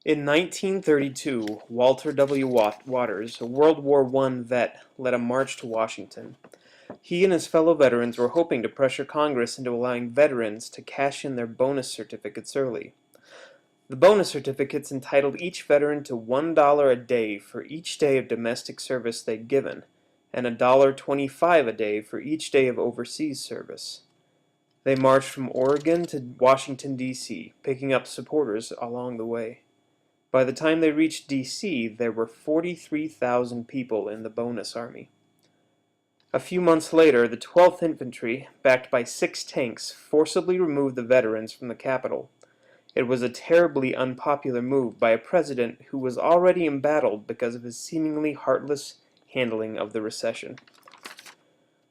In 1932, Walter W. Waters, a World War I vet, led a march to Washington. He and his fellow veterans were hoping to pressure Congress into allowing veterans to cash in their bonus certificates early. The bonus certificates entitled each veteran to $1 a day for each day of domestic service they'd given, and $1.25 a day for each day of overseas service. They marched from Oregon to Washington, D.C., picking up supporters along the way. By the time they reached D.C., there were 43,000 people in the bonus army. A few months later, the 12th Infantry, backed by 6 tanks, forcibly removed the veterans from the capital. It was a terribly unpopular move by a president who was already embattled because of his seemingly heartless handling of the recession.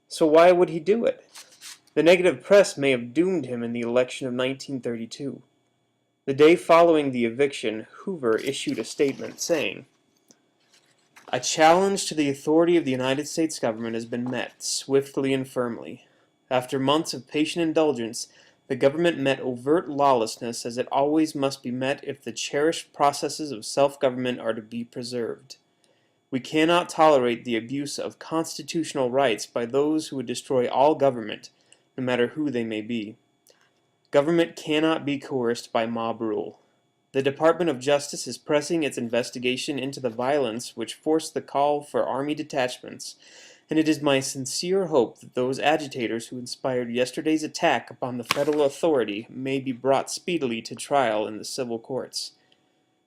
So why would he do it? The negative press may have doomed him in the election of 1932. The day following the eviction, Hoover issued a statement saying, "A challenge to the authority of the United States government has been met, swiftly and firmly. After months of patient indulgence, the government met overt lawlessness as it always must be met if the cherished processes of self-government are to be preserved. We cannot tolerate the abuse of constitutional rights by those who would destroy all government, no matter who they may be. Government cannot be coerced by mob rule. The Department of Justice is pressing its investigation into the violence which forced the call for Army detachments, and it is my sincere hope that those agitators who inspired yesterday's attack upon the federal authority may be brought speedily to trial in the civil courts.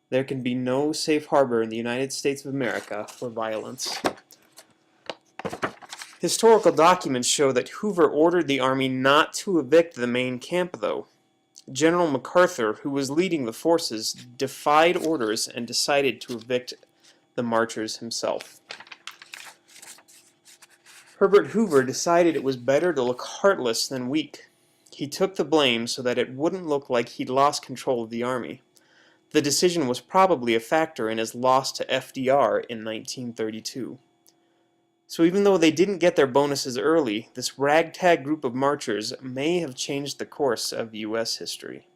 There can be no safe harbor in the United States of America for violence." Historical documents show that Hoover ordered the Army not to evict the main camp, though. General MacArthur, who was leading the forces, defied orders and decided to evict the marchers himself. Herbert Hoover decided it was better to look heartless than weak. He took the blame so that it wouldn't look like he'd lost control of the Army. The decision was probably a factor in his loss to FDR in 1932. So even though they didn't get their bonuses early, this ragtag group of marchers may have changed the course of U.S. history.